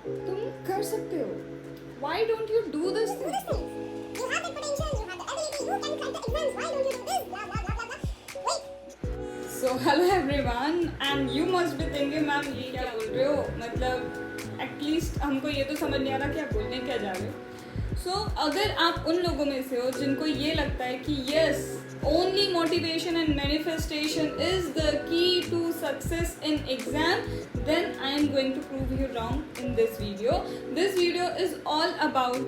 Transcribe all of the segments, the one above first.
तुम कर सकते हो. Why don't you do this thing? You have the potential, you have the ability, you can crack the exams. Why don't you do this? Blah blah blah blah blah. Wait. So hello everyone, and you must be thinking, ma'am ये क्या बोल रहे हो? मतलब at least हमको ये तो समझ नहीं आ रहा कि आप बोलने क्या जा रहे हो. सो अगर आप उन लोगों में से हो जिनको ये लगता है कि yes, only motivation and manifestation is the key to success in exam, then I am going to prove you wrong in this video. This video is all about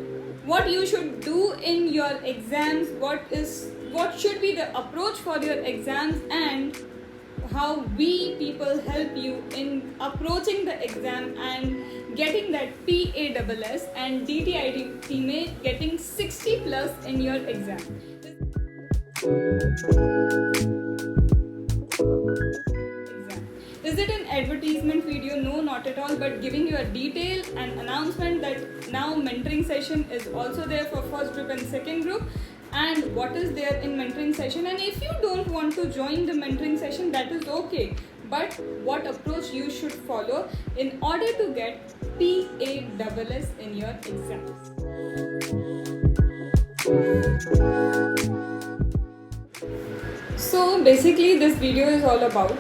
what you should do in your exams, what should be the approach for your exams, and how we people help you in approaching the exam and getting that PASS and DTIT में getting 60 plus in your exam. Is it an advertisement video? No, not at all, but giving you a detail and announcement that now mentoring session is also there for first group and second group, and what is there in mentoring session. And if you don't want to join the mentoring session, that is okay, but what approach you should follow in order to get PASS in your exams. So basically this video is all about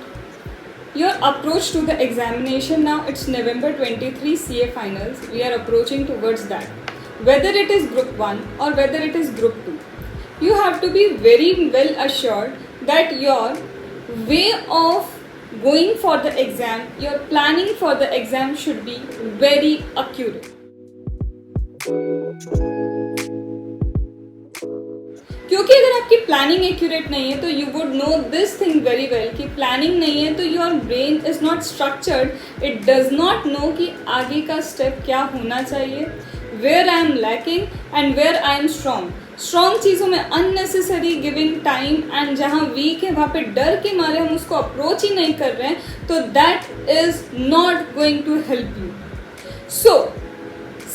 your approach to the examination. Now it's November 23 CA finals. We are approaching towards that. Whether it is group 1 or whether it is group 2, you have to be very well assured that your way of going for the exam, your planning for the exam should be very accurate. क्योंकि अगर आपकी planning accurate नहीं है तो you would know this thing very well कि planning नहीं है तो your brain is not structured, it does not know कि आगे का स्टेप क्या होना चाहिए, where I am lacking and where I am strong चीज़ों में अननेसेसरी गिविंग टाइम, एंड जहाँ वीक है वहाँ पे डर के मारे हम उसको अप्रोच ही नहीं कर रहे हैं, तो that is not going to help you. So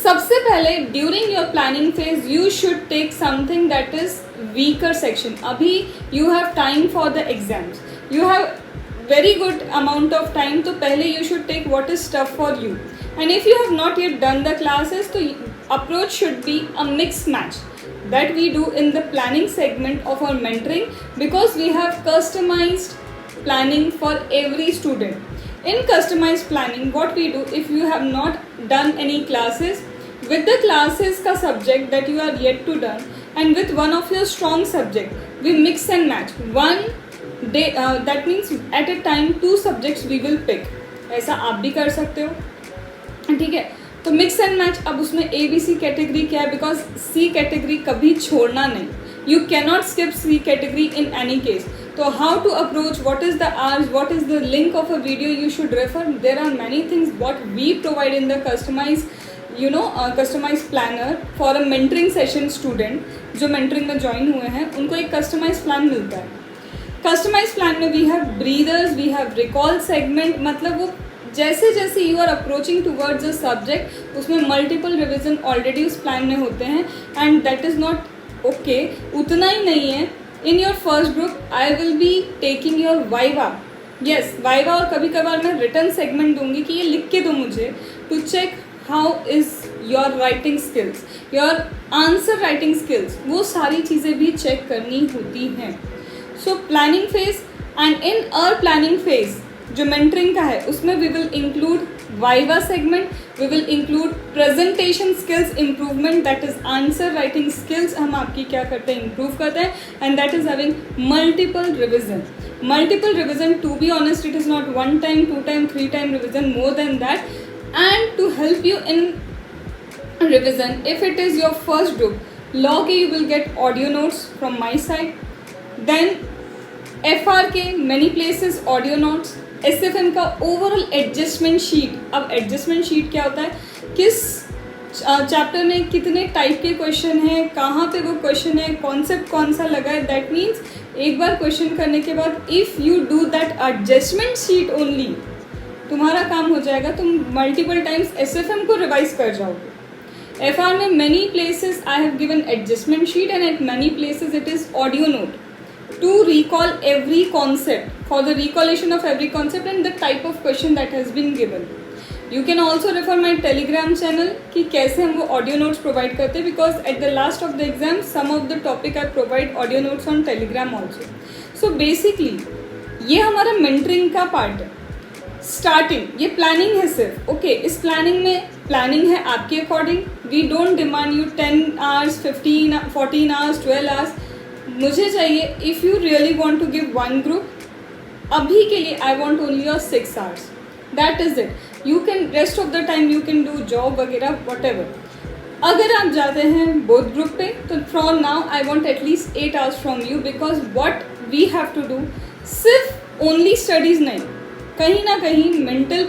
सबसे पहले during your planning phase you should take something that is weaker section. अभी you have time for the exams, you have very good amount of time, तो पहले you should take what is tough for you. And if you have not yet done the classes, तो approach should be a mix match that we do in the planning segment of our mentoring, because we have customized planning for every student. In customized planning, what we do, if you have not done any classes, with the classes ka subject that you are yet to done and with one of your strong subject, we mix and match one day. That means at a time 2 subjects we will pick. ऐसा आप भी कर सकते हो, ठीक है. तो mix and match. अब उसमें ए बी सी कैटेगरी क्या है, बिकॉज सी कैटेगरी कभी छोड़ना नहीं. You cannot skip C category in any case. तो how to approach, what is the hours, what is the link of a video you should refer. There are many things what we provide in the customize customize planner for a mentoring session. Student जो mentoring में join हुए हैं उनको एक customize plan मिलता है. Customize plan में we have breathers, we have recall segment. मतलब वो जैसे जैसे you are approaching towards a subject, उसमें मल्टीपल रिविजन ऑलरेडी उस प्लान में होते हैं, and that is not okay. उतना ही नहीं है, in your first group I will be taking your viva. Yes, viva, और कभी कभार मैं रिटर्न सेगमेंट दूंगी कि ये लिख के दो मुझे, to check how is your writing skills, your answer writing skills. वो सारी चीज़ें भी चेक करनी होती हैं. So planning phase, and in our planning phase जो मेंटरिंग का है उसमें we will include viva segment, we will include presentation skills improvement, that is answer writing skills हम आपकी क्या करते हैं, इम्प्रूव करते हैं, and that is having multiple revision. Multiple revision, to be honest, it is not 1 time, 2 time, 3 time revision, more than that. And to help you in revision, if it is your first group law के, you will get audio notes from my side. Then FRK, many places audio notes. SFM का overall adjustment sheet. अब adjustment sheet क्या होता है, किस chapter में कितने type के क्वेश्चन हैं, कहाँ पे वो क्वेश्चन है, कॉन्सेप्ट कौन सा लगा है. दैट मीन्स एक बार क्वेश्चन करने के बाद if you do that adjustment sheet only, तुम्हारा काम हो जाएगा, तुम मल्टीपल टाइम्स SFM को रिवाइज कर जाओगे. FR में many places I have given adjustment sheet, and at many places it is audio note to recall every concept, for the recollection of every concept and the type of question that has been given. You can also refer my Telegram channel कि कैसे हम वो audio notes provide करते हैं, because at the last of the exam some of the topic I provide audio notes on Telegram also. So basically ये हमारा mentoring का part है. स्टार्टिंग ये प्लानिंग है सिर्फ. ओके, इस प्लानिंग में प्लानिंग है आपके according. We don't demand you 10 hours 15 14 hours 12 hours. मुझे चाहिए if you really want to give one group, अभी के लिए I want only your 6 hours. That is it. You can rest of the time you can do job वगैरह whatever. अगर आप जाते हैं बोथ ग्रुप पे तो from now I want at least 8 hours from you, because what we have to do सिर्फ only studies नहीं, कहीं ना कहीं मेंटल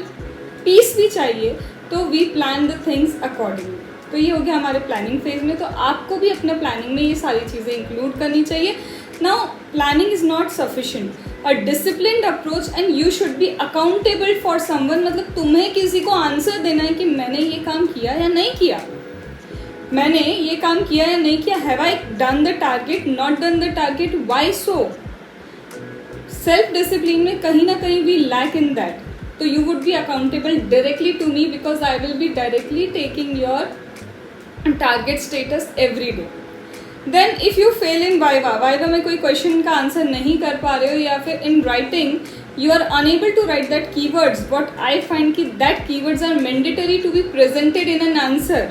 पीस भी चाहिए. तो we plan the things accordingly. तो ये हो गया हमारे प्लानिंग फेज में. तो आपको भी अपने प्लानिंग में ये सारी चीज़ें इंक्लूड करनी चाहिए. Now planning is not sufficient. A disciplined approach and you should be accountable for someone. मतलब तुम्हें किसी को आंसर देना है कि मैंने ये काम किया या नहीं किया, मैंने ये काम किया या नहीं किया. Have I done the target, not done the target, why so. Self discipline में कहीं ना कहीं वी लैक इन दैट. तो you would be accountable directly to me, because I will be directly taking your target status every day. Then if you fail in viva, viva में कोई question का answer नहीं कर पा रहे हो, या फिर in writing you are unable to write that keywords, what I find कि that keywords are mandatory to be presented in an answer,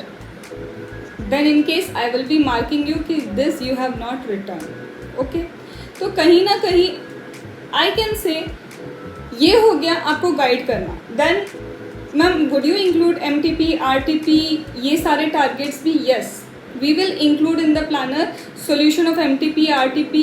then in case I will be marking you कि this you have not written. Okay, तो कहीं ना कहीं I can say ये हो गया आपको गाइड करना. Then ma'am would you include MTP, RTP ये सारे टारगेट्स भी? Yes, we will include in the planner solution of MTP, RTP,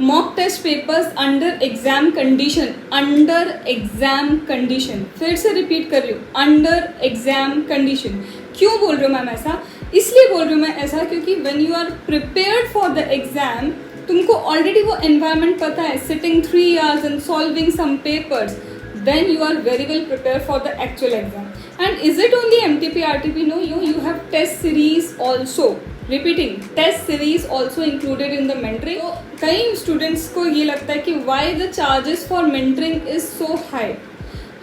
mock test papers under exam condition. Under exam condition, फिर से रिपीट कर रही हूँ, under exam condition. क्यों बोल रही हूँ मैम ऐसा? इसलिए बोल रही हूँ मैं ऐसा क्योंकि when you are prepared for the exam, तुमको ऑलरेडी वो environment पता है, sitting 3 hours and solving some papers, then you are very well prepared for the actual exam. And is it only MTP, RTP? No, you have test series also. Repeating, test series also included in the mentoring. तो कई students को ये लगता है कि why the charges for mentoring is so high.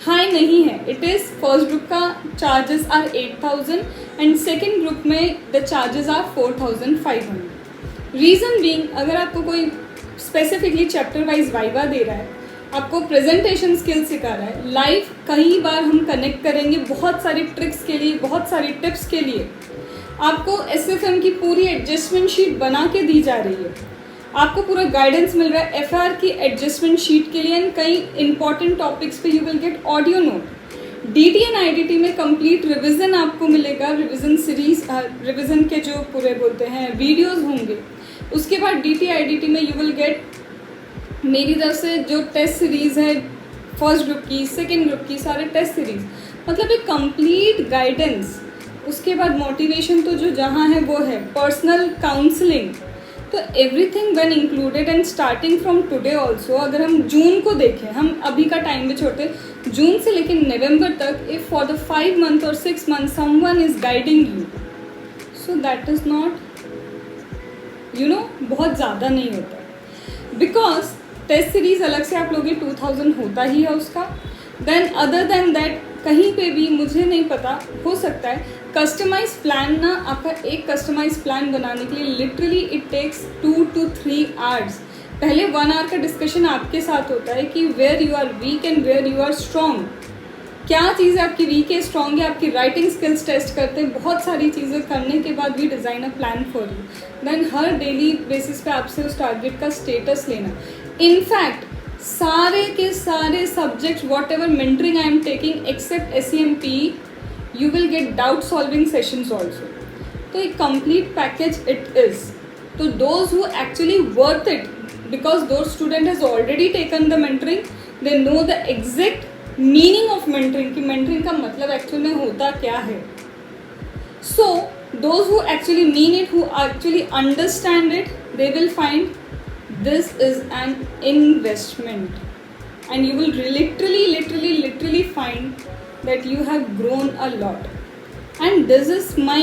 High नहीं है. It is first group का charges are 8,000 and second group में the charges are 4,500. Reason being, अगर आपको कोई स्पेसिफिकली चैप्टर वाइज वाइवा दे रहा है, आपको प्रेजेंटेशन स्किल सिखा रहा है, लाइव कई बार हम कनेक्ट करेंगे बहुत सारी ट्रिक्स के लिए, बहुत सारी टिप्स के लिए. आपको SFM की पूरी एडजस्टमेंट शीट बना के दी जा रही है, आपको पूरा गाइडेंस मिल रहा है FR की एडजस्टमेंट शीट के लिए, एंड कई इंपॉर्टेंट टॉपिक्स पे you will get audio note. DT and IDT में कंप्लीट रिवीजन आपको मिलेगा, रिवीजन सीरीज, रिवीजन के जो पूरे बोलते हैं वीडियोस होंगे. उसके बाद DT IDT में यू विल गेट मेरी तरफ से जो टेस्ट सीरीज़ है फर्स्ट ग्रुप की, सेकेंड ग्रुप की, सारे टेस्ट सीरीज, मतलब एक कंप्लीट गाइडेंस. उसके बाद मोटिवेशन तो जो जहाँ है वो है, पर्सनल काउंसलिंग, तो everything when included. And starting from today also, अगर हम जून को देखें, हम अभी का टाइम भी छोड़ते, जून से लेकर नवंबर तक, इफ़ फॉर द 5 month और 6 month someone is guiding you, so that is not बहुत ज़्यादा नहीं होता. बिकॉज टेस्ट सीरीज़ अलग से आप लोगे 2000 होता ही है उसका. देन अदर देन दैट कहीं पे भी मुझे नहीं पता, हो सकता है कस्टमाइज प्लान ना, आपका एक कस्टमाइज प्लान बनाने के लिए literally it takes 2 to 3 hours. पहले 1 hour का डिस्कशन आपके साथ होता है कि where you are weak and where you are strong, क्या चीज़ आपकी वीक है, स्ट्रॉन्ग है, आपकी राइटिंग स्किल्स टेस्ट करते हैं. बहुत सारी चीज़ें करने के बाद we design a plan for you. Then हर डेली बेसिस पे आपसे उस टारगेट का स्टेटस लेना. इनफैक्ट सारे के सारे subjects whatever mentoring I am taking except SEMP, you will get doubt solving sessions also. तो एक complete package it is. तो those who actually worth it, because those student has already taken the mentoring, they know the exact meaning of mentoring, कि mentoring का मतलब actually में होता क्या है. So those who actually mean it, who actually understand it, they will find this is an investment, and you will literally find that you have grown a lot. And this is my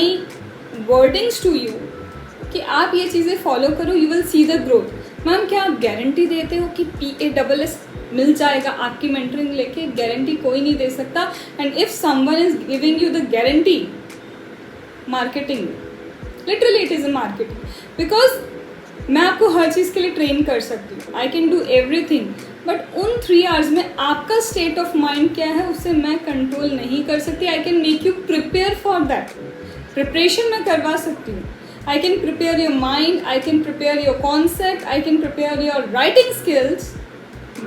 wordings to you कि आप ये चीज़ें follow करो, you will see the growth. Ma'am क्या आप guarantee देते हो कि PASS मिल जाएगा आपकी मेंटरिंग लेके, गारंटी कोई नहीं दे सकता. And if someone is giving you the guarantee, marketing, literally it is a marketing. Because मैं आपको हर चीज़ के लिए ट्रेन कर सकती हूँ, I can do everything, but उन 3 आवर्स में आपका स्टेट ऑफ माइंड क्या है उससे मैं कंट्रोल नहीं कर सकती. I can make you prepare for that. Preparation मैं करवा सकती हूँ. I can prepare your mind, I can prepare your concept, I can prepare your writing skills,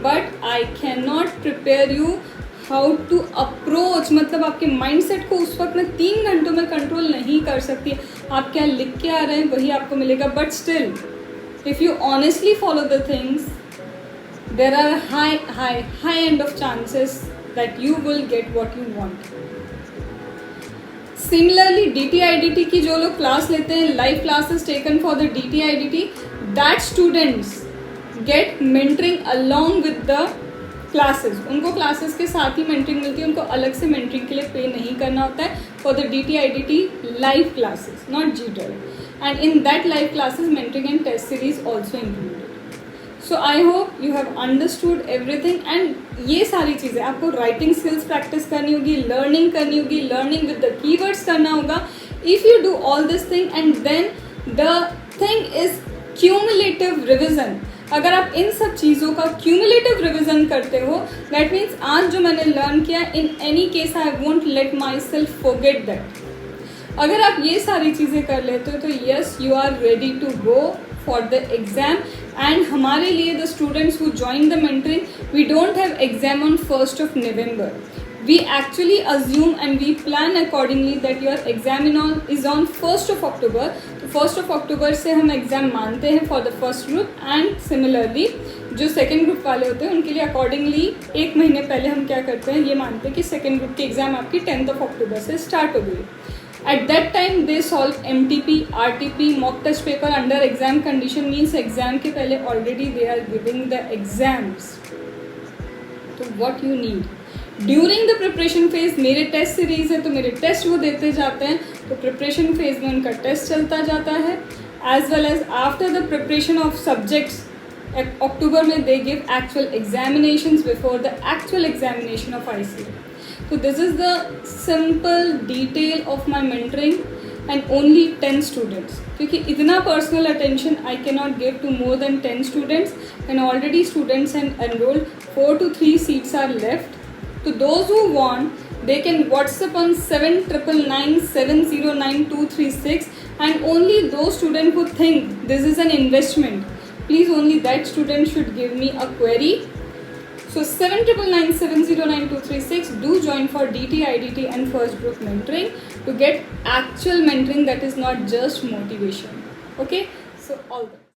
but I can not prepare you how to approach. मतलब आपके mindset को उस वक्त मैं 3 घंटों में कंट्रोल नहीं कर सकती. आप क्या लिख के आ रहे हैं वही आपको मिलेगा, but still if you honestly follow the things, there are high end of chances that you will get what you want. Similarly, DT-IDT की जो लोग क्लास लेते हैं, live classes taken for the DT-IDT, that students get mentoring along with the classes. उनको classes के साथ ही mentoring मिलती है, उनको अलग से mentoring के लिए पे नहीं करना होता है for the DT-IDT live classes, not GTEL. And in that live classes, mentoring and test series also included. So I hope you have understood everything. And ये सारी चीज़ें आपको writing skills practice करनी होगी, learning करनी होगी, learning with the keywords करना होगा. If you do all this thing and then the thing is cumulative revision. अगर आप इन सब चीज़ों का cumulative revision करते हो, that means आज जो मैंने learn किया, in any case I won't let myself forget that. अगर आप ये सारी चीज़ें कर लेते हो तो yes you are ready to go for the exam. And हमारे लिए the students who join the mentoring, we don't have exam on 1st of November. We actually assume and we plan accordingly that your exam is on 1st of October. तो 1st of October से हम exam मानते हैं for the first group. And similarly जो second group वाले होते हैं उनके लिए अकॉर्डिंगली 1 महीने पहले हम क्या करते हैं, ये मानते हैं कि सेकेंड ग्रुप की एग्ज़ाम आपकी 10th of October से स्टार्ट हो गई. At that time they solve MTP, RTP, mock test paper under exam condition, means exam के पहले already they are giving the exams. तो what you need during the preparation phase, मेरे test series है तो मेरे test वो देते जाते हैं, तो प्रिपरेशन फेज में उनका टेस्ट चलता जाता है. as well as after the preparation of subjects, October में they give actual examinations before the actual examination of ICA. So this is the simple detail of my mentoring and only 10 students. क्योंकि इतना personal attention I cannot give to more than 10 students and already students have enrolled. 4 to 3 seats are left. So those who want, they can WhatsApp on 7999709236 and only those students who think this is an investment, please only that student should give me a query. So 7999709236, do join for DT, IDT and first group mentoring to get actual mentoring that is not just motivation. Okay, so all that.